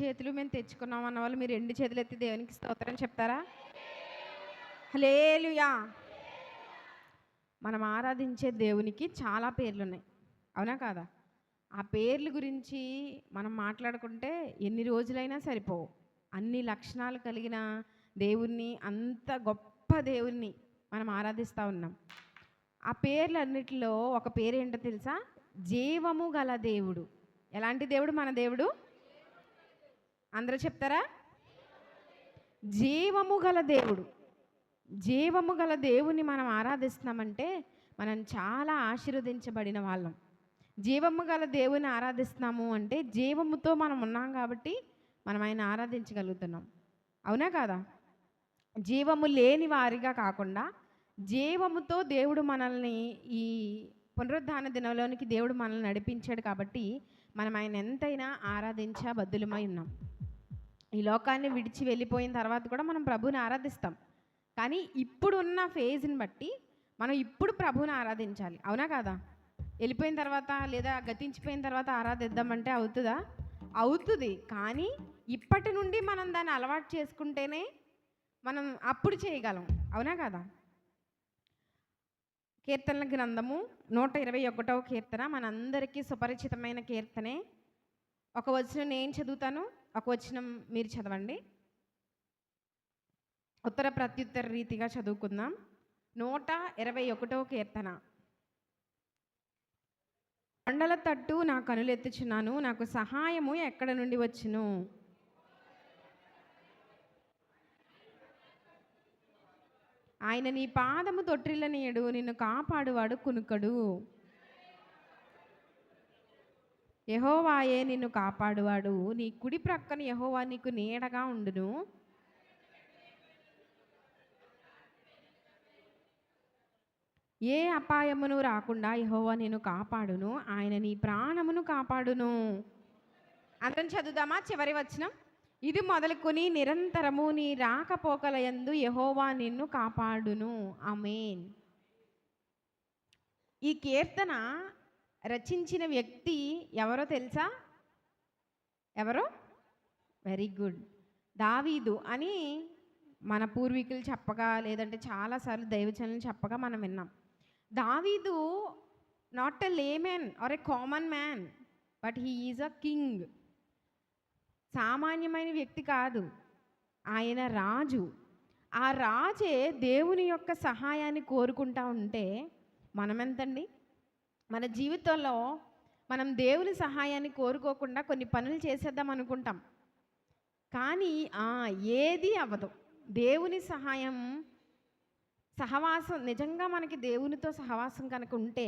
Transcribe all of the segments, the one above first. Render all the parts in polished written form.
చేతులు మేము తెచ్చుకున్నాం అన్న వాళ్ళు మీరు 2 చేతులు ఎత్తి దేవునికి స్తోత్రం చెప్తారా? హల్లెలూయా. మనం ఆరాధించే దేవునికి చాలా పేర్లున్నాయి. అవునా కాదా? ఆ పేర్ల గురించి మనం మాట్లాడుకుంటే ఎన్ని రోజులైనా సరిపోవు. అన్ని లక్షణాలు కలిగిన దేవుణ్ణి, అంత గొప్ప దేవుణ్ణి మనం ఆరాధిస్తూ ఉన్నాం. ఆ పేర్లన్నిటిలో ఒక పేరేంటో తెలుసా? జీవము గల దేవుడు. ఎలాంటి దేవుడు మన దేవుడు? అందరూ చెప్తారా? జీవము గల దేవుడు. జీవము గల దేవుని మనం ఆరాధిస్తున్నామంటే మనం చాలా ఆశీర్వదించబడిన వాళ్ళం. జీవము గల దేవుని ఆరాధిస్తున్నాము అంటే జీవముతో మనం ఉన్నాం కాబట్టి మనం ఆయన ఆరాధించగలుగుతున్నాం. అవునా కాదా? జీవము లేని వారిగా కాకుండా జీవముతో దేవుడు మనల్ని ఈ పునరుద్ధాన దినంలోనికి దేవుడు మనల్ని నడిపించాడు కాబట్టి మనం ఆయన ఎంతైనా ఆరాధించబద్దులమై ఉన్నాం. ఈ లోకాన్ని విడిచి వెళ్ళిపోయిన తర్వాత కూడా మనం ప్రభువుని ఆరాధిస్తాం. కానీ ఇప్పుడున్న ఫేజ్ని బట్టి మనం ఇప్పుడు ప్రభువుని ఆరాధించాలి. అవునా కాదా? వెళ్ళిపోయిన తర్వాత లేదా గతించిపోయిన తర్వాత ఆరాధిద్దామంటే అవుతుందా? అవుతుంది. కానీ ఇప్పటి నుండి మనం దాన్ని అలవాటు చేసుకుంటేనే మనం అప్పుడు చేయగలం. అవునా కాదా? కీర్తనల గ్రంథము 121వ కీర్తన మనందరికీ సుపరిచితమైన కీర్తనే. ఒక వచనం నేను చదువుతాను, ఒక వచనం మీరు చదవండి. ఉత్తర ప్రత్యుత్తర రీతిగా చదువుకుందాం. 121వ కీర్తన. కొండల తట్టు నా కనులెత్తుచున్నాను, నాకు సహాయము ఎక్కడ నుండి వచ్చును? ఆయన నీ పాదము తొట్టిల్లనీయడు, నిన్ను కాపాడువాడు కునుకడు. యెహోవాయే నిన్ను కాపాడువాడు, నీ కుడి ప్రక్కన యెహోవా నీకు నీడగా ఉండును. ఏ అపాయమును రాకుండా యెహోవా నిన్ను కాపాడును, ఆయన నీ ప్రాణమును కాపాడును. అందరం చదువుదామా చివరి వచనం? ఇది మొదలుకొని నిరంతరము నీ రాకపోకలయందు యెహోవా నిన్ను కాపాడును. ఆమేన్. ఈ కీర్తన రచించిన వ్యక్తి ఎవరో తెలుసా? ఎవరు? Very good. దావీదు అని మన పూర్వీకులు చెప్పగా, లేదంటే చాలాసార్లు దైవజనులు చెప్పగా మనం విన్నాం. దావీదు not a layman or a common man, but he is a king. సామాన్యమైన వ్యక్తి కాదు, ఆయన రాజు. ఆ రాజే దేవుని యొక్క సహాయాన్ని కోరుకుంటా ఉంటే మనమెంతండి? మన జీవితంలో మనం దేవుని సహాయాన్ని కోరుకోకుండా కొన్ని పనులు చేసేద్దాం అనుకుంటాం, కానీ ఏది అవ్వదు. దేవుని సహాయం, సహవాసం, నిజంగా మనకి దేవునితో సహవాసం కనుక ఉంటే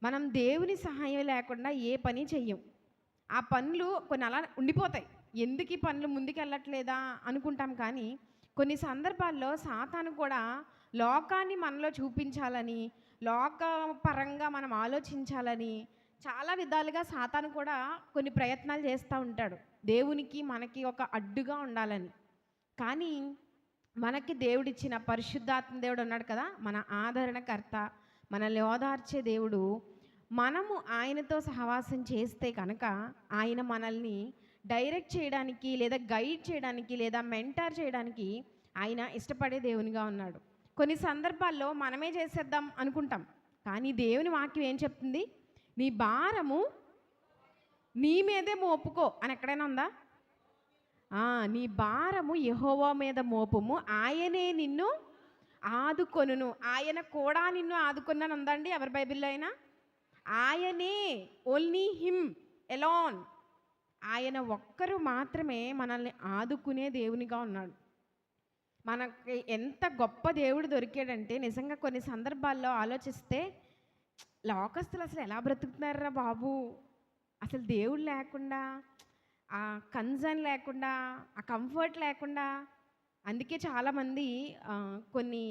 మనం దేవుని సహాయం లేకుండా ఏ పని చెయ్యం. ఆ పనులు కొన్ని అలా ఉండిపోతాయి. ఎందుకు ఈ పనులు ముందుకు వెళ్ళట్లేదా అనుకుంటాం. కానీ కొన్ని సందర్భాల్లో సాతాను కూడా లోకాన్ని మనలో చూపించాలని, లోకపరంగా మనం ఆలోచించాలని చాలా విధాలుగా సాతాను కూడా కొన్ని ప్రయత్నాలు చేస్తూ ఉంటాడు, దేవునికి మనకి ఒక అడ్డుగా ఉండాలని. కానీ మనకి దేవుడిచ్చిన పరిశుద్ధాత్మ దేవుడు ఉన్నాడు కదా, మన ఆదరణకర్త, మనల్ని ఓదార్చే దేవుడు. మనము ఆయనతో సహవాసం చేస్తే కనుక ఆయన మనల్ని డైరెక్ట్ చేయడానికి, లేదా గైడ్ చేయడానికి, లేదా మెంటర్ చేయడానికి ఆయన ఇష్టపడే దేవునిగా ఉన్నాడు. కొన్ని సందర్భాల్లో మనమే చేసేద్దాం అనుకుంటాం, కానీ దేవుని వాక్యం ఏం చెప్తుంది? నీ భారము నీ మీదే మోపుకో అని ఎక్కడైనా ఉందా? నీ భారము యెహోవా మీద మోపుము, ఆయనే నిన్ను ఆదుకొనును. ఆయన కూడా నిన్ను ఆదుకున్నాను ఉందండి ఎవరి బైబిల్లో అయినా? ఆయనే, ఓన్లీ హిమ్ ఎలోన్. ఆయన ఒక్కరు మాత్రమే మనల్ని ఆదుకునే దేవునిగా ఉన్నాడు. మనకి ఎంత గొప్ప దేవుడు దొరికాడంటే నిజంగా కొన్ని సందర్భాల్లో ఆలోచిస్తే లోకస్తులు అసలు ఎలా బ్రతుకుతున్నారా బాబు, అసలు దేవుడు లేకుండా, ఆ కన్సర్న్ లేకుండా, ఆ కంఫర్ట్ లేకుండా. అందుకే చాలామంది కొన్ని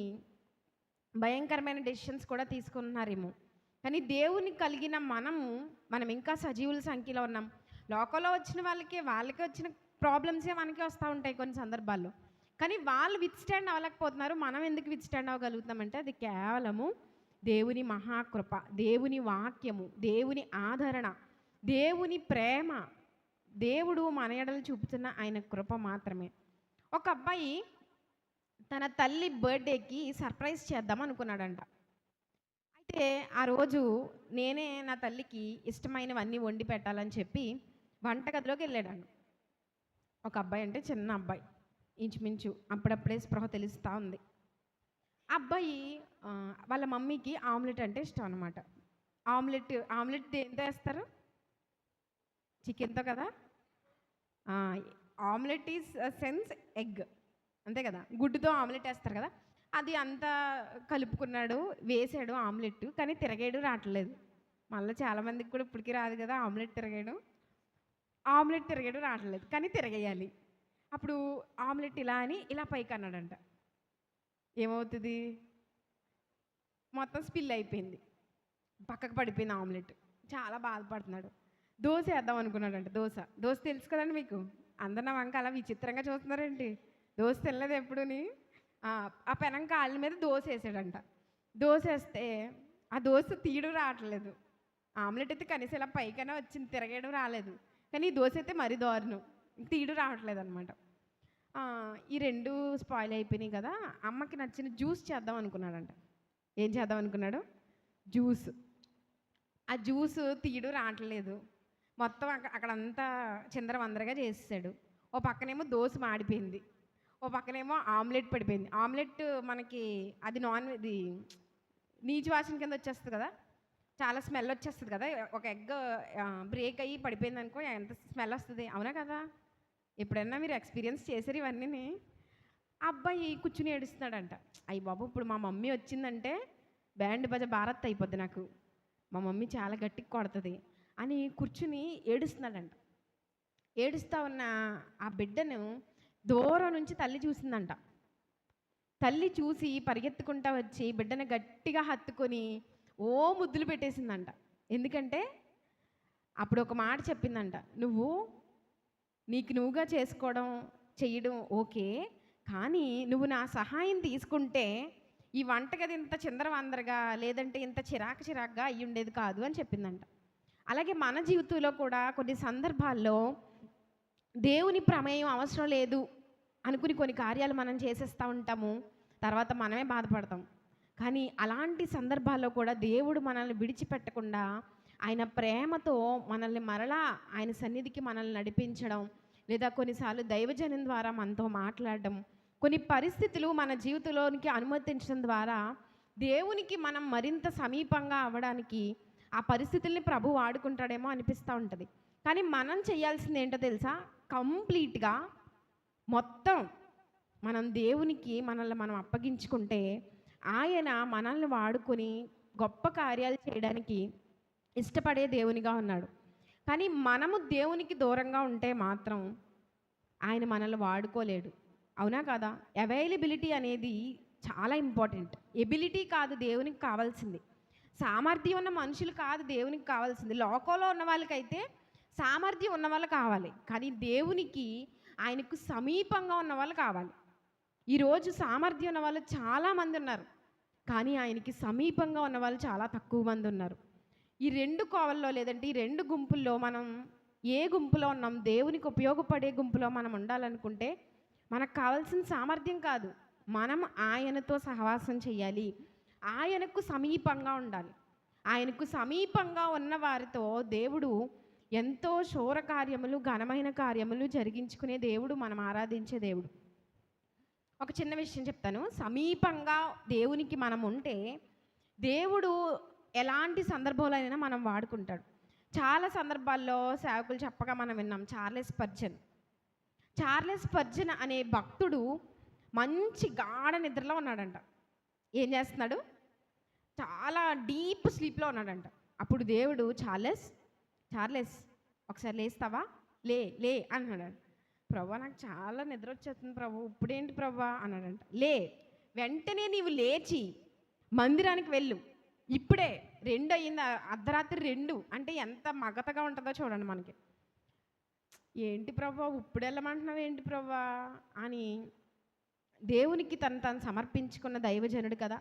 భయంకరమైన డెసిషన్స్ కూడా తీసుకుంటున్నారేమో. కానీ దేవుని కలిగిన మనం ఇంకా సజీవుల సంఖ్యలో ఉన్నాం. లోకంలో వచ్చిన వాళ్ళకి వచ్చిన ప్రాబ్లమ్సే మనకి వస్తూ ఉంటాయి కొన్ని సందర్భాల్లో. కానీ వాళ్ళు విత్స్టాండ్ అవ్వలేకపోతున్నారు. మనం ఎందుకు విత్స్టాండ్ అవ్వగలుగుతామంటే అది కేవలము దేవుని మహాకృప, దేవుని వాక్యము, దేవుని ఆదరణ, దేవుని ప్రేమ, దేవుడు మన ఎడల చూపుతున్న ఆయన కృప మాత్రమే. ఒక అబ్బాయి తన తల్లి బర్త్డేకి సర్ప్రైజ్ చేద్దాం అనుకున్నాడంట. అయితే ఆ రోజు నేనే నా తల్లికి ఇష్టమైనవన్నీ వండి పెట్టాలని చెప్పి వంటగదిలోకి వెళ్ళాడండి. ఒక అబ్బాయి అంటే చిన్న అబ్బాయి, ఇంచుమించు అప్పుడప్పుడే స్పృహ తెలుస్తూ ఉంది. అబ్బాయి వాళ్ళ మమ్మీకి ఆమ్లెట్ అంటే ఇష్టం అనమాట. ఆమ్లెట్ దేంతో వేస్తారు? చికెన్తో కదా. ఆమ్లెట్ ఈజ్ సెన్స్ ఎగ్, అంతే కదా, గుడ్డుతో ఆమ్లెట్ వేస్తారు కదా. అది అంతా కలుపుకున్నాడు, వేసాడు ఆమ్లెట్, కానీ తిరగేయడం రావట్లేదు. మళ్ళీ చాలామందికి కూడా ఇప్పటికీ రాదు కదా ఆమ్లెట్ తిరగేయడం రావట్లేదు, కానీ తిరగేయాలి. అప్పుడు ఆమ్లెట్ ఇలా అని ఇలా పైకి అన్నాడంట. ఏమవుతుంది? మొత్తం స్పిల్ అయిపోయింది, పక్కకు పడిపోయింది ఆమ్లెట్. చాలా బాధపడుతున్నాడు. దోశ వేద్దాం అనుకున్నాడంట. దోశ తెలుసు కదండి మీకు. అందరు నా వంక అలా విచిత్రంగా చూస్తున్నారేంటి? దోశ తినలేదు ఎప్పుడుని. ఆ పెనం కాళ్ళ మీద దోశ వేసాడంట. దోశ వేస్తే ఆ దోశ తీయడం రావట్లేదు. ఆమ్లెట్ అయితే కనీసం ఇలా పైకైనా వచ్చింది, తిరగేయడం రాలేదు. కానీ ఈ దోశ అయితే మరీ దారుణం, తీయడం రావట్లేదు అనమాట. ఈ రెండు స్పాయిల్ అయిపోయినాయి కదా. అమ్మకి నచ్చిన జ్యూస్ చేద్దాం అనుకున్నాడంట. ఏం చేద్దాం అనుకున్నాడు? జ్యూస్. ఆ జ్యూస్ తీయడం రావట్లేదు, మొత్తం అక్కడంతా చిందరవందరగా చేసేసాడు. ఓ పక్కనేమో దోశ మాడిపోయింది, ఓ పక్కనేమో ఆమ్లెట్ పడిపోయింది. ఆమ్లెట్ మనకి అది ఇది నీచు వాసన కింద వచ్చేస్తుంది కదా, చాలా స్మెల్ వచ్చేస్తుంది కదా. ఒక ఎగ్ బ్రేక్ అయ్యి పడిపోయింది అనుకో, ఎంత స్మెల్ వస్తుంది, అవునా కదా? ఎప్పుడైనా మీరు ఎక్స్పీరియన్స్ చేశారు ఇవన్నీ? అబ్బాయి కూర్చుని ఏడుస్తున్నాడంట. అయ్యి బాబు, ఇప్పుడు మా మమ్మీ వచ్చిందంటే బ్యాండ్ బజ భారత్ అయిపోద్ది నాకు, మా మమ్మీ చాలా గట్టిగా కొడుతుంది అని కూర్చుని ఏడుస్తున్నాడంట. ఏడుస్తూ ఉన్న ఆ బిడ్డను దూరం నుంచి తల్లి చూసిందంట. తల్లి చూసి పరిగెత్తుకుంటా వచ్చి బిడ్డను గట్టిగా హత్తుకొని ఓ ముద్దులు పెట్టేసిందంట. ఎందుకంటే అప్పుడు ఒక మాట చెప్పిందంట, నీకు నువ్వుగా చేయడం ఓకే, కానీ నువ్వు నా సహాయం తీసుకుంటే ఈ వంటగది ఇంత చిందరవందరగా, లేదంటే ఇంత చిరాకుగా అయ్యి ఉండేది కాదు అని చెప్పిందంట. అలాగే మన జీవితంలో కూడా కొన్ని సందర్భాల్లో దేవుని ప్రమేయం అవసరం లేదు అనుకుని కొన్ని కార్యాలు మనం చేసేస్తూ ఉంటాము, తర్వాత మనమే బాధపడతాం. కానీ అలాంటి సందర్భాల్లో కూడా దేవుడు మనల్ని విడిచిపెట్టకుండా ఆయన ప్రేమతో మనల్ని మరలా ఆయన సన్నిధికి మనల్ని నడిపించడం, లేదా కొన్నిసార్లు దైవజనం ద్వారా మనతో మాట్లాడడం, కొన్ని పరిస్థితులు మన జీవితంలోనికి అనుమతించడం ద్వారా దేవునికి మనం మరింత సమీపంగా అవ్వడానికి ఆ పరిస్థితుల్ని ప్రభు వాడుకుంటాడేమో అనిపిస్తూ ఉంటుంది. కానీ మనం చేయాల్సింది ఏంటో తెలుసా? కంప్లీట్గా మొత్తం మనం దేవునికి మనల్ని మనం అప్పగించుకుంటే ఆయన మనల్ని వాడుకొని గొప్ప కార్యాలు చేయడానికి ఇష్టపడే దేవునిగా ఉన్నాడు. కానీ మనము దేవునికి దూరంగా ఉంటే మాత్రం ఆయన మనల్ని వాడుకోలేడు, అవునా కదా? అవైలబిలిటీ అనేది చాలా ఇంపార్టెంట్. ఎబిలిటీ కాదు దేవునికి కావాల్సింది, సామర్థ్యం ఉన్న మనుషులు కాదు దేవునికి కావాల్సింది. లోకంలో ఉన్న వాళ్ళకైతే సామర్థ్యం ఉన్న వాళ్ళు కావాలి, కానీ దేవునికి ఆయనకు సమీపంగా ఉన్న వాళ్ళు కావాలి. ఈరోజు సామర్థ్యం ఉన్న వాళ్ళు చాలామంది ఉన్నారు, కానీ ఆయనకి సమీపంగా ఉన్న వాళ్ళు చాలా తక్కువ మంది ఉన్నారు. ఈ రెండు కోవల్లో, లేదంటే ఈ రెండు గుంపుల్లో మనం ఏ గుంపులో ఉన్నాం? దేవునికి ఉపయోగపడే గుంపులో మనం ఉండాలనుకుంటే మనకు కావాల్సిన సామర్థ్యం కాదు, మనం ఆయనతో సహవాసం చేయాలి, ఆయనకు సమీపంగా ఉండాలి. ఆయనకు సమీపంగా ఉన్న వారితో దేవుడు ఎంతో శూర కార్యములు, ఘనమైన కార్యములు జరిగించుకునే దేవుడు, మనం ఆరాధించే దేవుడు. ఒక చిన్న విషయం చెప్తాను. సమీపంగా దేవునికి మనం ఉంటే దేవుడు ఎలాంటి సందర్భంలో అయినా మనం వాడుకుంటాడు. చాలా సందర్భాల్లో సేవకులు చెప్పగా మనం విన్నాం. చార్లెస్ స్పర్జన్ అనే భక్తుడు మంచి గాఢ నిద్రలో ఉన్నాడంట. ఏం చేస్తున్నాడు? చాలా డీప్ స్లీప్లో ఉన్నాడంట. అప్పుడు దేవుడు చార్లెస్ ఒకసారి లేస్తావా, లే అన్నాడు. ప్రభా, నాకు చాలా నిద్ర వచ్చేస్తుంది ప్రభు, ఇప్పుడేంటి ప్రభా అన్నాడంట. వెంటనే నీవు లేచి మందిరానికి వెళ్ళు, ఇప్పుడే 2 అయ్యింది, అర్ధరాత్రి 2 అంటే ఎంత మగతగా ఉంటుందో చూడండి మనకి. ఏంటి ప్రభా, ఇప్పుడు వెళ్ళమంటున్నావు ఏంటి ప్రభా అని దేవునికి తను సమర్పించుకున్న దైవజనుడు కదా.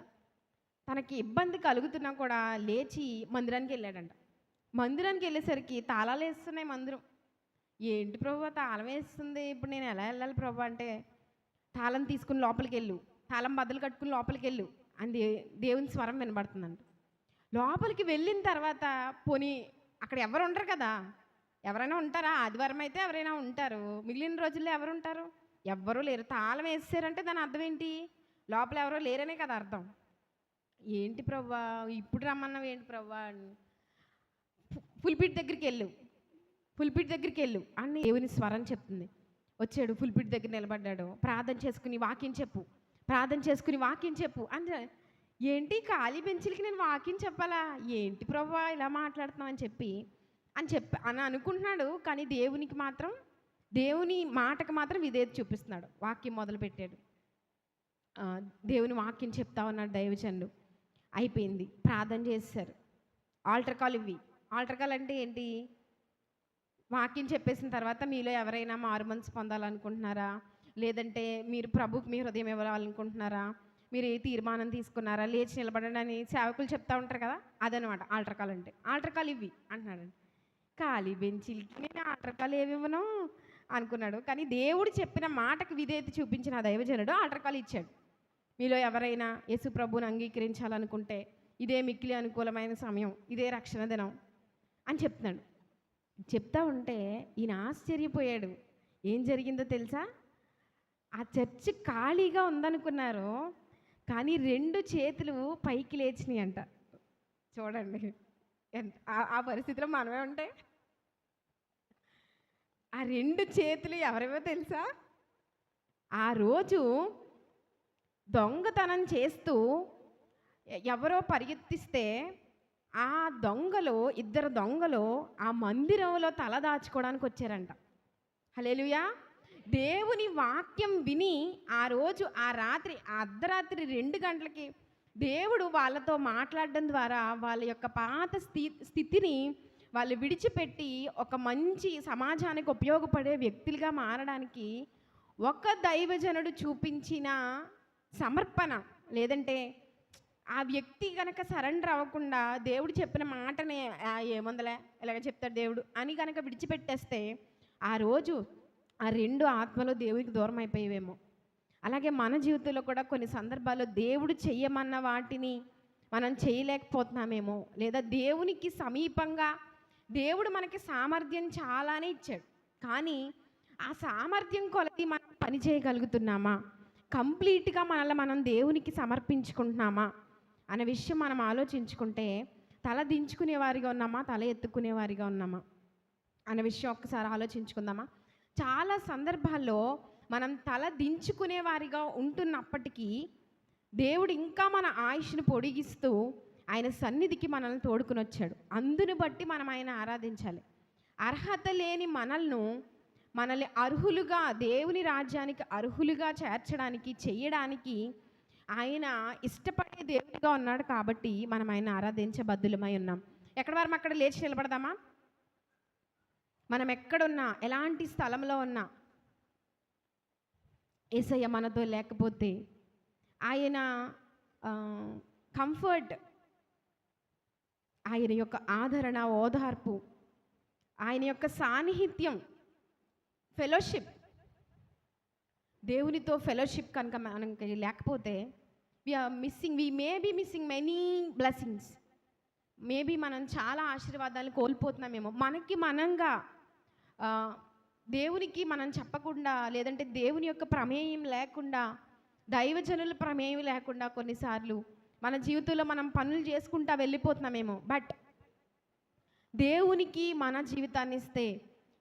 తనకి ఇబ్బంది కలుగుతున్నా కూడా లేచి మందిరానికి వెళ్ళాడంట. మందిరానికి వెళ్ళేసరికి తాళాలు వేస్తున్నాయి మందిరం. ఏంటి ప్రభు తాళం వేస్తుంది, ఇప్పుడు నేను ఎలా వెళ్ళాలి ప్రభు అంటే, తాళం తీసుకుని లోపలికెళ్ళు, తాళం బద్దలు కట్టుకుని లోపలికెళ్ళు అని దేవుని స్వరం వినబడుతుందంట. లోపలికి వెళ్ళిన తర్వాత పోనీ అక్కడ ఎవరు ఉండరు కదా, ఎవరైనా ఉంటారా? ఆదివారం అయితే ఎవరైనా ఉంటారు, మిగిలిన రోజుల్లో ఎవరు ఉంటారు? ఎవ్వరూ లేరు. తాళం వేసారంటే దాని అర్థం ఏంటి? లోపల ఎవరో లేరనే కదా అర్థం. ఏంటి ప్రవ్వా ఇప్పుడు రమ్మన్నావు ఏంటి ప్రవ్వా అని, పుల్పిట్ దగ్గరికి వెళ్ళు, పుల్పిట్ దగ్గరికి వెళ్ళు అని దేవుని స్వరం చెప్తుంది. వచ్చాడు, పుల్పిట్ దగ్గర నిలబడ్డాడు, ప్రార్థన చేసుకుని వాక్యం చెప్పు, ప్రార్థన చేసుకుని వాక్యం చెప్పు అంటే, ఏంటి ఖాళీ బెంచులకి నేను వాక్యం చెప్పాలా ఏంటి ప్రవ్వా ఇలా మాట్లాడుతున్నావు అని చెప్పి అని అనుకుంటున్నాడు. కానీ దేవునికి మాత్రం, దేవుని మాటకు మాత్రం విధేయత చూపిస్తున్నాడు. వాక్యం మొదలుపెట్టాడు, దేవుని వాక్యం చెప్తా ఉన్నాడు దైవజనుడు. అయిపోయింది, ప్రార్థన చేశారు. ఆల్టర్ కాల్ ఇవి. ఆల్టర్ కాల్ అంటే ఏంటి? వాక్యం చెప్పేసిన తర్వాత మీలో ఎవరైనా మారు మనసు పొందాలనుకుంటున్నారా, లేదంటే మీరు ప్రభుకి మీ హృదయం ఇవ్వాలనుకుంటున్నారా, మీరు ఏ తీర్మానం తీసుకున్నారా, లేచి నిలబడండి అని సేవకులు చెప్తా ఉంటారు కదా, అదనమాట ఆల్టర్ కాల్ అంటే. ఆల్టర్ కాల్ ఇవి అంటున్నాడు. ఖాళీ బెంచీలకి నేను ఆల్టర్ కాల్ ఏమివ్వను అనుకున్నాడు. కానీ దేవుడు చెప్పిన మాటకు విధేయత చూపించిన దైవజనుడు ఆల్టర్ కాల్ ఇచ్చాడు. మీలో ఎవరైనా యేసు ప్రభువుని అంగీకరించాలనుకుంటే ఇదే మిక్కిలి అనుకూలమైన సమయం, ఇదే రక్షణ దినం అని చెప్తున్నాడు. చెప్తా ఉంటే ఈయన ఆశ్చర్యపోయాడు. ఏం జరిగిందో తెలుసా? ఆ చర్చి ఖాళీగా ఉందనుకున్నారు, కానీ 2 చేతులు పైకి లేచినాయి అంట. చూడండి ఆ పరిస్థితిలో మనమే ఉంటే. ఆ 2 చేతులు ఎవరేవో తెలుసా? ఆ రోజు దొంగతనం చేస్తూ ఎవరో పరిగెత్తిస్తే ఆ ఇద్దరు దొంగలు ఆ మందిరంలో తల దాచుకోవడానికి వచ్చారంట. హల్లెలూయా. దేవుని వాక్యం విని ఆ రోజు ఆ రాత్రి అర్ధరాత్రి 2 గంటలకి దేవుడు వాళ్ళతో మాట్లాడడం ద్వారా వాళ్ళ యొక్క పాత స్థితిని వాళ్ళు విడిచిపెట్టి ఒక మంచి సమాజానికి ఉపయోగపడే వ్యక్తులుగా మారడానికి ఒక దైవజనుడు చూపించిన సమర్పణ, లేదంటే ఆ వ్యక్తి కనుక సరెండర్ అవ్వకుండా దేవుడు చెప్పిన మాటనే ఏముందలే ఇలాగ చెప్తాడు దేవుడు అని కనుక విడిచిపెట్టేస్తే ఆ రోజు ఆ 2 ఆత్మలు దేవునికి దూరం అయిపోయేవేమో. అలాగే మన జీవితంలో కూడా కొన్ని సందర్భాల్లో దేవుడు చెయ్యమన్న వాటిని మనం చేయలేకపోతున్నామేమో, లేదా దేవునికి సమీపంగా దేవుడు మనకి సామర్థ్యం చాలానే ఇచ్చాడు, కానీ ఆ సామర్థ్యం కొలది మనం పని చేయగలుగుతున్నామా, కంప్లీట్గా మనల్ని మనం దేవునికి సమర్పించుకుంటున్నామా అనే విషయం మనం ఆలోచించుకుంటే తల దించుకునే వారిగా ఉన్నామా, తల ఎత్తుకునే వారిగా ఉన్నామా అనే విషయం ఒక్కసారి ఆలోచించుకుందామా. చాలా సందర్భాల్లో మనం తల దించుకునే వారిగా ఉంటున్నప్పటికీ దేవుడు ఇంకా మన ఆయుష్ను పొడిగిస్తూ ఆయన సన్నిధికి మనల్ని తోడుకుని వచ్చాడు. అందును బట్టి మనం ఆయన ఆరాధించాలి. అర్హత లేని మనల్ని అర్హులుగా, దేవుని రాజ్యానికి అర్హులుగా చేర్చడానికి, చెయ్యడానికి ఆయన ఇష్టపడే దేవుడిగా ఉన్నాడు. కాబట్టి మనం ఆయన ఆరాధించే బద్దులమై ఉన్నాం. ఎక్కడ వారం అక్కడ లేచి నిలబడదామా? మనం ఎక్కడున్నా, ఎలాంటి స్థలంలో ఉన్నా, యేసయ్య మనతో లేకపోతే ఆయన కంఫర్ట్, ఆయన యొక్క ఆదరణ, ఓదార్పు, ఆయన యొక్క సాన్నిహిత్యం, ఫెలోషిప్, దేవునితో ఫెలోషిప్ కనుక మనకి లేకపోతే we may be missing many blessings. Maybe మనం చాలా ఆశీర్వాదాలు కోల్పోతున్నామేమో. మనకి మనంగా దేవునికి మనం చెప్పకుండా, లేదంటే దేవుని యొక్క ప్రమేయం లేకుండా, దైవజనుల ప్రమేయం లేకుండా కొన్నిసార్లు మన జీవితంలో మనం పనులు చేసుకుంటా వెళ్ళిపోతున్నామేమో. బట్ దేవునికి మన జీవితాన్ని ఇస్తే,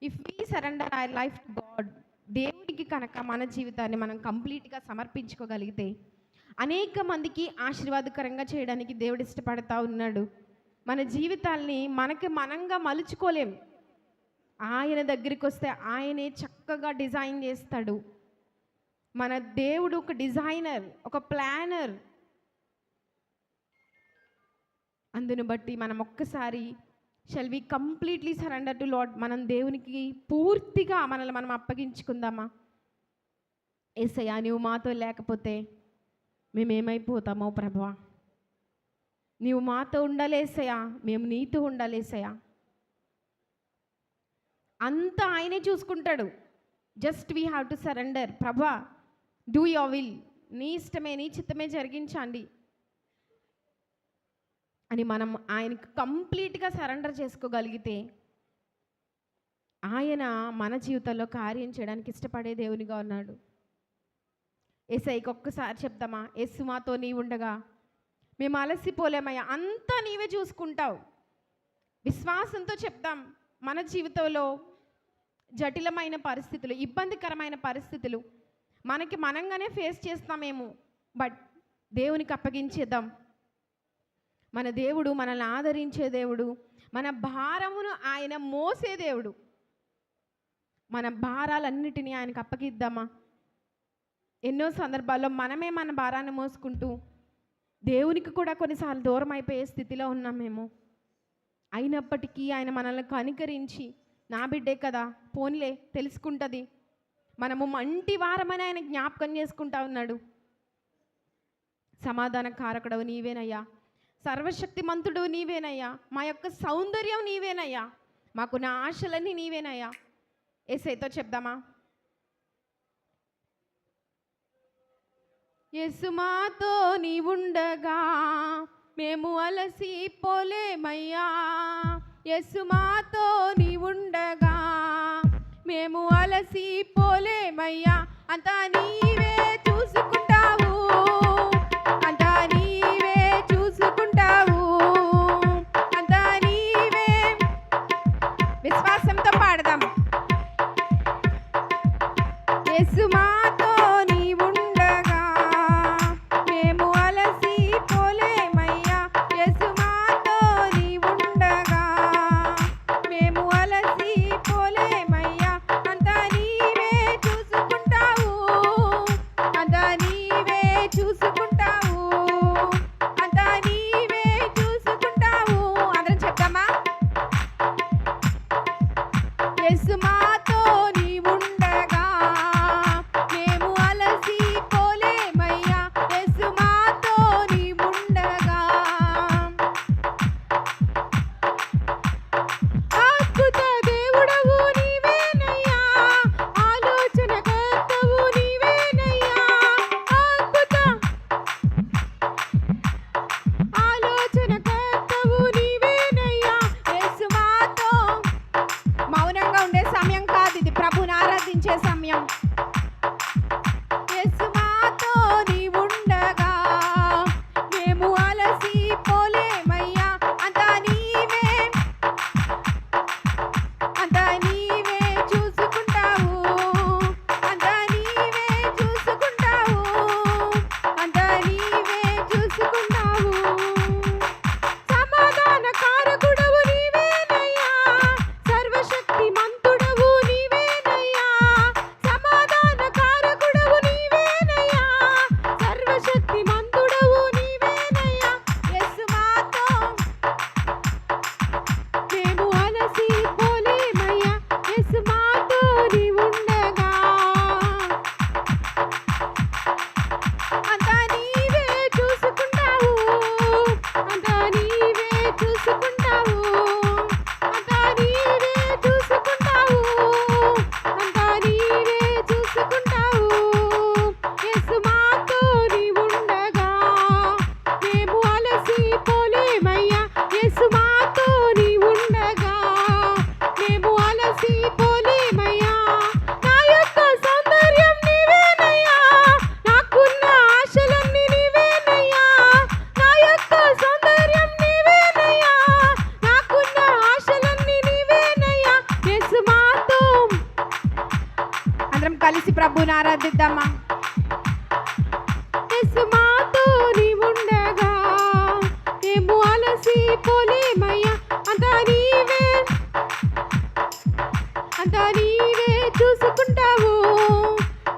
if we surrender our life to God, దేవునికి కనుక మన జీవితాన్ని మనం కంప్లీట్గా సమర్పించుకోగలిగితే అనేక మందికి ఆశీర్వాదకరంగా చేయడానికి దేవుడు ఇష్టపడతా ఉన్నాడు. మన జీవితాల్ని మనకి మనంగా మలుచుకోలేము. ఆయన దగ్గరికి వస్తే ఆయనే చక్కగా డిజైన్ చేస్తాడు. మన దేవుడు ఒక డిజైనర్, ఒక ప్లానర్. అందును బట్టి మనం ఒక్కసారి shall we completely surrender to Lord. మనం దేవునికి పూర్తిగా మనల్ని మనం అప్పగించుకుందామా? యేసయ్యా, నీవు మాతో లేకపోతే మేమేమైపోతామో ప్రభువా, నీవు మాతో ఉండాలేసయ్యా, మేము నీతో ఉండాలేసయ్యా. అంతా ఆయనే చూసుకుంటాడు. Just we have to surrender. ప్రభా, డూ యువర్ విల్, నీ ఇష్టమే నీ చిత్తమే జరిగించండి అని మనం ఆయనకు కంప్లీట్గా సరెండర్ చేసుకోగలిగితే ఆయన మన జీవితంలో కార్యం చేయడానికి ఇష్టపడే దేవునిగా ఉన్నాడు. యేసయ్యకి ఒక్కసారి చెప్తామా, యేసు మాతో నీ ఉండగా మేము అలసిపోలేమయ్యా, అంతా నీవే చూసుకుంటావు. విశ్వాసంతో చెప్తాం. మన జీవితంలో జటిలమైన పరిస్థితులు, ఇబ్బందికరమైన పరిస్థితులు మనకి మనంగానే ఫేస్ చేస్తామేమో, బట్ దేవునికి అప్పగించేద్దాం. మన దేవుడు మనల్ని ఆదరించే దేవుడు, మన భారమును ఆయన మోసే దేవుడు. మన భారాలన్నిటినీ ఆయనకు అప్పగిద్దామా? ఎన్నో సందర్భాల్లో మనమే మన భారాన్ని మోసుకుంటూ దేవునికి కూడా కొన్నిసార్లు దూరం అయిపోయే స్థితిలో ఉన్నామేమో. అయినప్పటికీ ఆయన మనల్ని కనికరించి, నా బిడ్డే కదా, పోన్లే తెలుసుకుంటుంది, మనము మంటి వారమని ఆయన జ్ఞాపకం చేసుకుంటా ఉన్నాడు. సమాధాన కారకుడవు నీవేనయ్యా, సర్వశక్తిమంతుడు నీవేనయ్యా, మా యొక్క సౌందర్యం నీవేనయ్యా, మాకు నా ఆశలన్నీ నీవేనయ్యా. యేసయ్యతో చెప్దామా? యేసు మాతో నీవుండగా మేము అలసిపోలేమయ్యా, యేసు మాతో నీవుండగా మేము అలసిపోలేమయ్యా, అంతా నీవే చూసుకుంటావు, అంతా నీవే చూసుకుంటావు, అంతా నీవే. విశ్వాసంతో పాడదాం. యేసు మాతో నీవుండగా మేము అలసిపోలేమయ్యా, యేసు మాతో నీవుండగా మేము అలసిపోలేమయ్యా, అంతా నీవే చూసుకుంటావు, అంతా నీవే చూసుకుంటావు, అంతా నీవే చూసుకుంటావు. అందరం చెప్తామా? యేసు మాతో నీవుండగా మేము అలసిపోలేమయ్యా, యేసు మాతో నీవుండగా. అద్భుత దేవుడవు నీవేనయ్యా, ఆలోచనకర్తవు నీవేనయ్యా, అద్భుత ఆలోచనకర్తవు నీవేనయ్యా, యేసు మాతో. మౌనంగా ఉండే సమయం కాదు ఇది, ప్రభుని ఆరాధించే సమయం. యేసు మాతో నీవుండగా మేము అలసిపోలేమయ్యా, అంతా నీవే, అంతా నీవే చూసుకుంటావు, అంతా నీవే చూసుకుంటావు, అంతా నీవే చూసుకుంటావు. సమాధాన కారకుడవు నీవేనయ్యా, సర్వశక్తిమంతుడవు నీవేనయ్యా, సమాధాన కారకుడవు నీవేనయ్యా, సర్వశక్తిమంతుడవు నీవేనయ్యా, యేసు మాతో మేము అలసిపోలేమయ్యా, యేసు మాతో నీవుండగా అంతా నీవే చూసుకుంటావు, అంతా నీవే చూసుకుంటావు, అంతా నీవే చూసుకుంటావు, అంతా నీవే చూసుకుంటావు. యేసు మాతో నీవుండగా మేము అలసిపోలేమయ్యా, యేసు మాతో నీవుండగా మేము అలసిపోలేమయ్యా. నా యొక్క సౌందర్యం నీవేనయ్యా, నాకున్న ఆశలన్నీ నీవేనయ్యా, నా యొక్క సౌందర్యం నీవేనయ్యా, నాకున్న ఆశలన్నీ నీవేనయ్యా, యేసు మాతో. అందరం కలిసి ప్రభువుని ఆరాధిద్దామా? యేసు మాతో నీవుండగా మేము అలసిపోలేమయ్యా, అంతా నీవే, అంతా నీవే చూసుకుంటావు,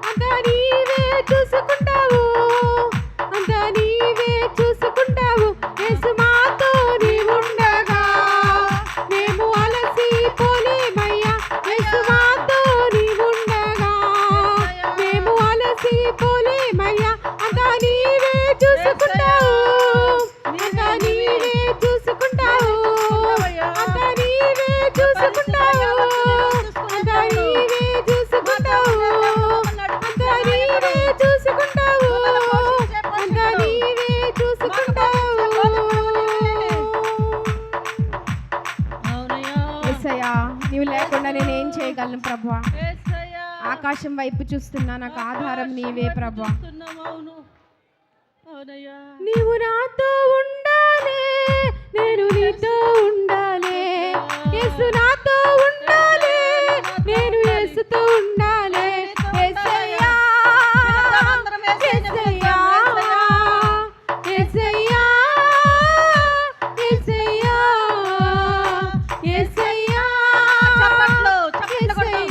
అంతా నీవే చూసుకుంటావు, అంతా నీవే చూసుకుంటావు. యేసు మాతో నీవుండగా మేము అలసిపోలేమయ్యా, యేసు మాతో నీవుండగా మేము అలసిపోలేమయ్యా, అంతా నీవే యేసయ్యా, నీవు లేకుండా నేనేం చేయగలను ప్రభువా. యేసయ్యా, ఆకాశం వైపు చూస్తున్నా, నాకు ఆధారం నీవే ప్రభువా. అవును అవునయ్యా. నీవు నాతో ఉండాలి, నేను నీతో ఉండాలి. యేసు నాతో ఉండాలి, నేను యేసుతో ఉండాలి. యేసయ్యా, యేసయ్యా, యేసయ్యా, యేసయ్యా, యేసయ్యా, చప్పట్లు కొట్టు.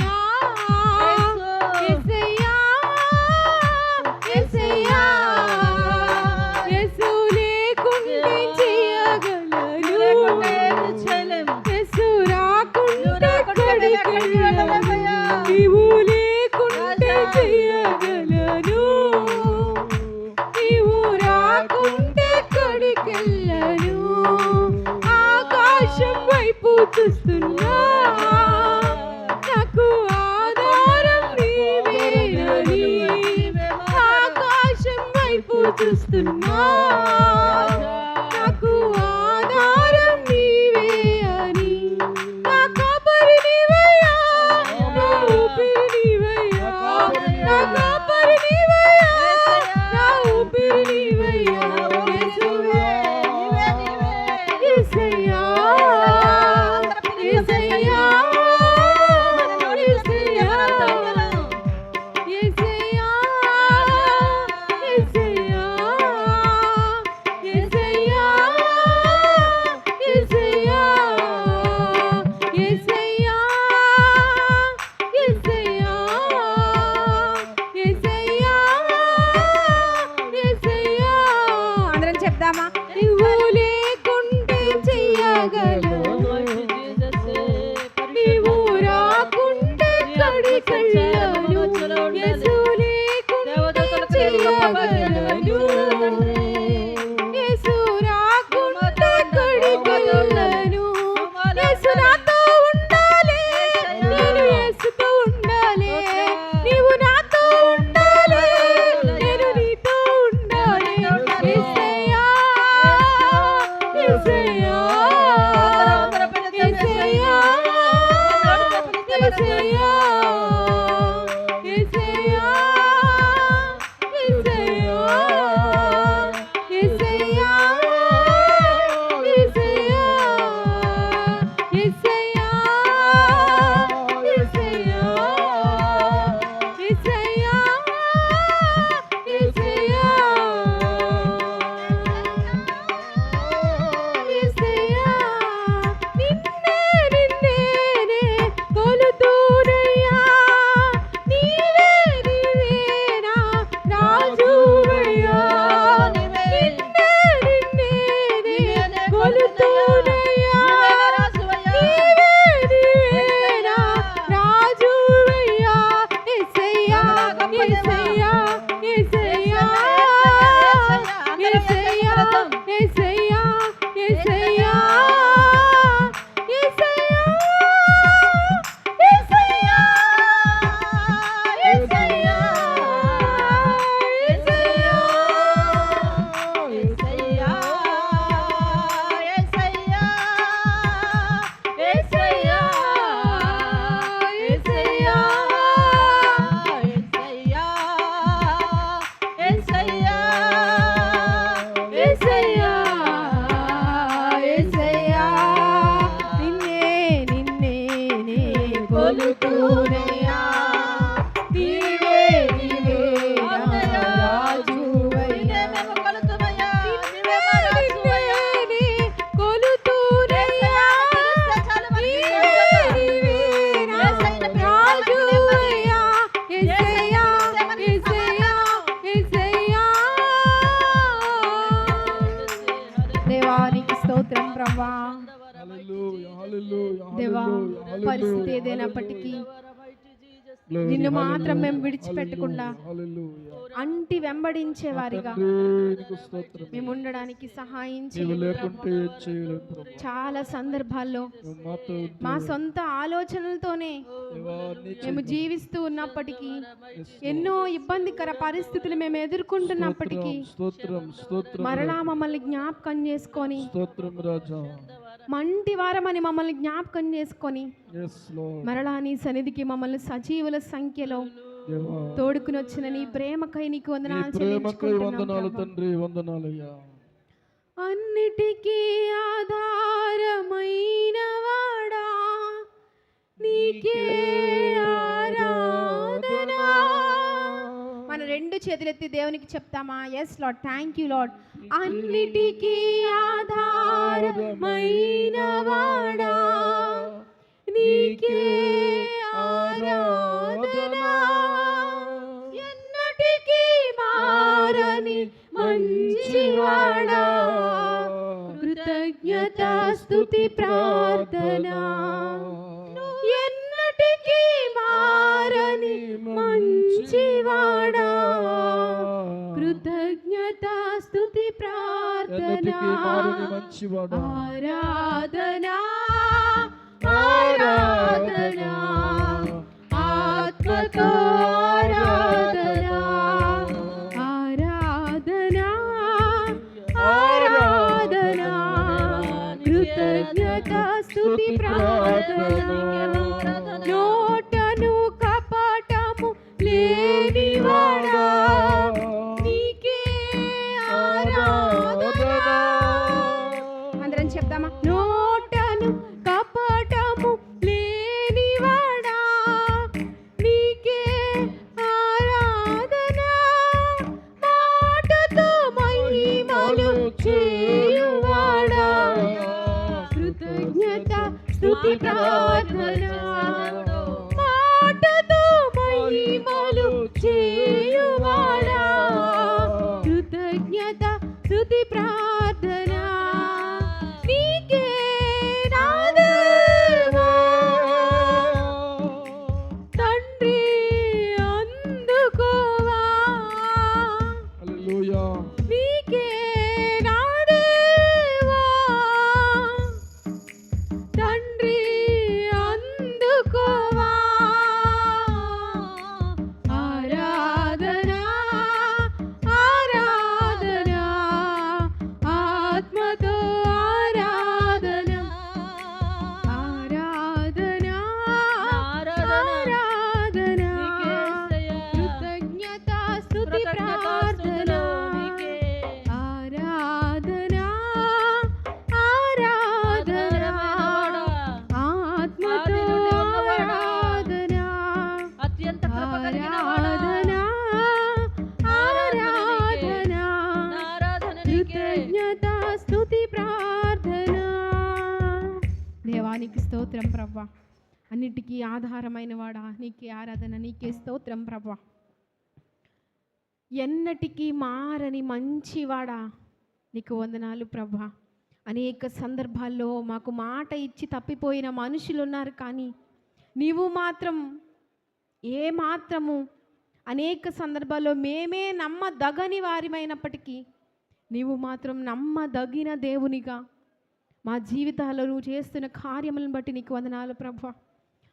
యేసయ్యా, యేసయ్యా, యేసు లేకుంటే చేయగలను, ఏది చేయలేము. యేసు రాకుంటే ఎక్కడికి వెళ్ళలేమయ్యా. నీవు లేకుంటే చేయగలను, నీవు రాకుంటే ఎక్కడికెళ్ళను. ఆకాశం వైపు చూస్తున్నా, నాకు ఆధారం నీవేనని. ఆకాశం వైపు చూస్తున్నా, నాకు ఆధారం నీవే అని. నా కాపరి నీవయ్యా, నా ఊపిరి నీవయ్యా, నా కాపరి నీవయ్యా, నా ఊపిరి నీవయ్యా. యేసువే, యేసయ్యా, యేసయ్యా, యేసయ్యా, యేసయ్యా, యేసయ్యా, యేసయ్యా, యేసయ్యా, యేసయ్యా, యేసయ్యా, యేసయ్యా, యేసయ్యా. అందరం చెప్దామా? నువ్వు లేకుంటే చెయ్యగలను, నీవు రాకుంటే ఎక్కడికెళ్ళను. యేసు లేకుంటే చెయ్యగలను, యేసు రాకుంటే ఎక్కడికెళ్ళను. యేసు నాతో ఉండాలి, నేను యేసుతో ఉండాలి. నీవు నాతో ఉండాలి, నేను నీతో ఉండాలి. యేసయ్యా, యేసయ్యా, యేసయ్యా, యేసయ్యా, యేసయ్యా, యేసయ్యా, యేసయ్యా, యేసయ్యా, యేసయ్యా, యేసయ్యా, యేసయ్యా, యేసయ్యా, యేసయ్యా. నిన్నే నిన్నేనే కొలుతూనయ్యా, నీవే నీవేనా రాజువయ్యా. నిన్నే నిన్నేనే కొలుతూనయ్యా, నీవే నీవేనా రాజువయ్యా. యేసయ్యా, యేసయ్యా, యేసయ్యా, యేసయ్యా, యేసయ్యా, యేసయ్యా, యేసయ్యా, యేసయ్యా, యేసయ్యా, యేసయ్యా, యేసయ్యా, యేసయ్యా. నిన్నే నిన్నేనే కొలుతూనయ్యా, నీవే నీవేనా రాజువయ్యా. నిన్నేనే కొలుతూనయ్యా, నీవే నీవేనా రాజువయ్యా. యేసయ్యా, యేసయ్యా, యేసయ్యా. దేవానికి స్తోత్రం ప్రభా. దేవా, పరిస్థితి ఏదైనప్పటికీ నిన్ను మాత్రం మేము విడిచిపెట్టకుండా అంటి వెంబడించే వారిగా మేము ఉండడానికి సహాయం చేయండి. చాలా సందర్భాల్లో మా సొంత ఆలోచనలతోనే మేము జీవిస్తూ ఉన్నప్పటికీ, ఎన్నో ఇబ్బందికర పరిస్థితులు మేము ఎదుర్కొంటున్నప్పటికీ మరలా మమ్మల్ని జ్ఞాపకం చేసుకొని మంటి వారమని మమ్మల్ని జ్ఞాపకం చేసుకొని Yes, Lord. మరలా నీ సన్నిధికి మమ్మల్ని సజీవుల సంఖ్యలో దేవా, తోడుకుని వచ్చిన నీ ప్రేమకై నీకు నీ వందనాలు ప్రేమకై చెల్లించుకుంటున్నాం వందనాలు ప్రభా. తండ్రి, వందనాలయ్యా. అన్నిటికీ ఆధారమైన వాడా నీకే ఆరాధన. మన రెండు చేతులెత్తి దేవునికి చెప్తామా? Yes lord, thank you lord. అన్నిటికీ ఆధారమైన వాడా నీకే ఆరాధన. ఎన్నటికీ మారని మంచివాడా కృతజ్ఞత స్తుతి ప్రార్థన. ఎన్నటికీ మారని మంచివాడా కృతజ్ఞత స్తుతి ప్రార్థన. ఎన్నటికీ మారని మంచివాడా. ఆరాధన ఆరాధన ఆత్మతో ఆరాధన ఆరాధన ఆరాధన కృతజ్ఞత స్తుతి ప్రార్థన. నోటను కపటము లేనివాడా నీకే ఆరాధన. అందరం చెప్తామా? నోటను కపటము లేనివాడా నీకే ఆరాధన. మాటతో మహిమలు చేయువాడా కృతజ్ఞత స్తుతి ప్రార్థన. మాటతో మహిమలు చేయువాడా కృతజ్ఞత స్తుతి ప్రార్థన. నీకే నా దేవా తండ్రి అందుకోవా. హల్లెలూయా. నీకే నా దేవా తండ్రి అందుకోవా. ఆరాధన ఆరాధన ఆత్మతో ఆరాధన ఆరాధన ఆరాధన కృతజ్ఞత స్తుతి ప్రార్థన. ఆరాధన ఆరాధన ఆత్మతో ఆరాధన అత్యంత కృప కలిగిన వాడా, ఆరాధన ఆరాధన నా ఆరాధన నీకే. కృతజ్ఞత స్తుతి ప్రార్థన. దేవానికి స్తోత్రం ప్రభా. అన్నిటికీ ఆధారమైన వాడా నీకే ఆరాధన, నీకే స్తోత్రం ప్రభా. ఎన్నటికీ మారని మంచివాడా నీకు వందనాలు ప్రభా. అనేక సందర్భాల్లో మాకు మాట ఇచ్చి తప్పిపోయిన మనుషులు ఉన్నారు, కానీ నీవు మాత్రం ఏ మాత్రము అనేక సందర్భాల్లో మేమే నమ్మదగని వారిమైనప్పటికీ నీవు మాత్రం నమ్మదగిన దేవునిగా మా జీవితాల్లో నువ్వు చేస్తున్న కార్యములను బట్టి నీకు వందనాలు ప్రభా.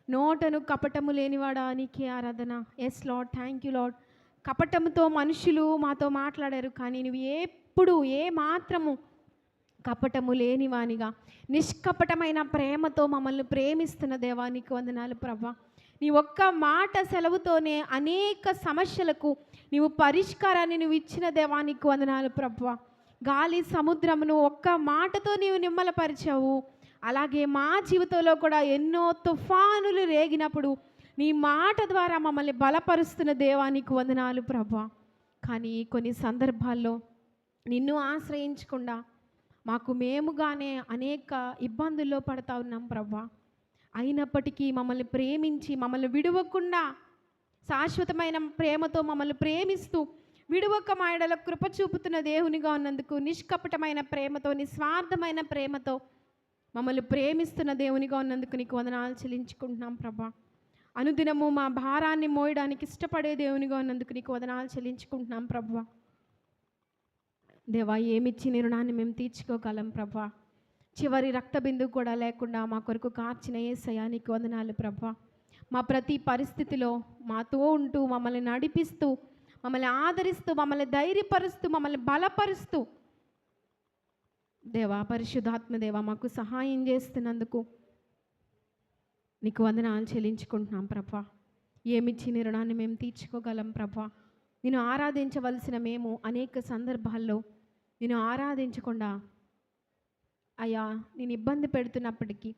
నోటను కపటము లేనివాడా నీకే ఆరాధన. Yes lord, thank you lord. కపటముతో మనుషులు మాతో మాట్లాడారు, కానీ నువ్వు ఎప్పుడు ఏ మాత్రము కపటము లేనివానిగా నిష్కపటమైన ప్రేమతో మమ్మల్ని ప్రేమిస్తున్న దేవా నీకు వందనాలు ప్రభా. నీ ఒక్క మాట సెలవుతోనే అనేక సమస్యలకు నీవు పరిష్కారాన్ని నువ్వు ఇచ్చిన దేవా నీకు వందనాలు ప్రభా. గాలి సముద్రమును ఒక్క మాటతో నీవు నిమ్మలపరిచావు. అలాగే మా జీవితంలో కూడా ఎన్నో తుఫానులు రేగినప్పుడు నీ మాట ద్వారా మమ్మల్ని బలపరుస్తున్న దేవా నీకు వందనాలు ప్రభా. కానీ కొన్ని సందర్భాల్లో నిన్ను ఆశ్రయించకుండా మాకు మేముగానే అనేక ఇబ్బందుల్లో పడతా ఉన్నాం ప్రభా. అయినప్పటికీ మమ్మల్ని ప్రేమించి మమ్మల్ని విడవకుండా శాశ్వతమైన ప్రేమతో మమ్మల్ని ప్రేమిస్తూ విడువక మాయడల కృప చూపుతున్న దేవునిగా ఉన్నందుకు, నిష్కపటమైన ప్రేమతో నిస్వార్థమైన ప్రేమతో మమ్మల్ని ప్రేమిస్తున్న దేవునిగా ఉన్నందుకు నీకు వందనాలు చెల్లించుకుంటున్నాం ప్రభా. అనుదినము మా భారాన్ని మోయడానికి ఇష్టపడే దేవునిగా ఉన్నందుకు నీకు వందనాలు చెల్లించుకుంటున్నాం ప్రభా. దేవా, ఏమిచ్చి నీ రుణాన్ని మేము తీర్చుకోగలం ప్రభా. చివరి రక్త బిందువు కూడా లేకుండా మా కొరకు కార్చిన యేసయ్యా నీకు వందనాలు ప్రభా. మా ప్రతి పరిస్థితిలో మాతో ఉంటూ మమ్మల్ని నడిపిస్తూ మమ్మల్ని ఆదరిస్తూ మమ్మల్ని ధైర్యపరుస్తూ మమ్మల్ని బలపరుస్తూ దేవా, పరిశుద్ధాత్మ దేవా, మాకు సహాయం చేస్తున్నందుకు నీకు వందనాలు చెల్లించుకుంటున్నాం ప్రభా. ఏమిచ్చి నీ రుణాన్ని మేము తీర్చుకోగలం ప్రభా. నేను ఆరాధించవలసిన మేము అనేక సందర్భాల్లో నేను ఆరాధించకుండా అయ్యా నేను ఇబ్బంది పెడుతున్నప్పటికీ,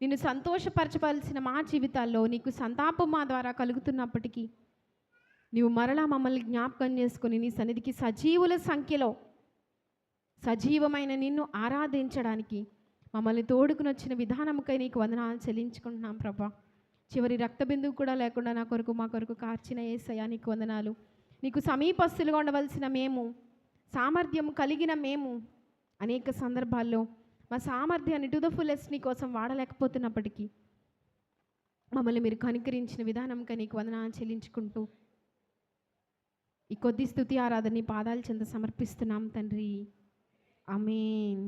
నిన్ను సంతోషపరచవలసిన మా జీవితాల్లో నీకు సంతాపం మా ద్వారా కలుగుతున్నప్పటికీ నీవు మరలా మమ్మల్ని జ్ఞాపకం చేసుకొని నీ సన్నిధికి సజీవుల సంఖ్యలో సజీవమైన నిన్ను ఆరాధించడానికి మమ్మల్ని తోడుకుని వచ్చిన విధానముకై నీకు వందనాలు చెల్లించుకుంటున్నాం ప్రభా. చివరి రక్త బిందువు కూడా లేకుండా నా కొరకు మా కొరకు కార్చిన యేసయ్యా నీకు వందనాలు. నీకు సమీపస్తులుగా ఉండవలసిన మేము, సామర్థ్యం కలిగిన మేము అనేక సందర్భాల్లో మా సామర్థ్యాన్ని టు ద ఫుల్లెస్ట్ నీ కోసం వాడలేకపోతున్నప్పటికీ మమ్మల్ని మీరు కనికరించిన విధానంకై నీకు వందనాలు చెల్లించుకుంటూ ఈ కొద్ది స్తుతి ఆరాధన నీ పాదాల చెంత సమర్పిస్తున్నాం తండ్రి. ఆమేన్.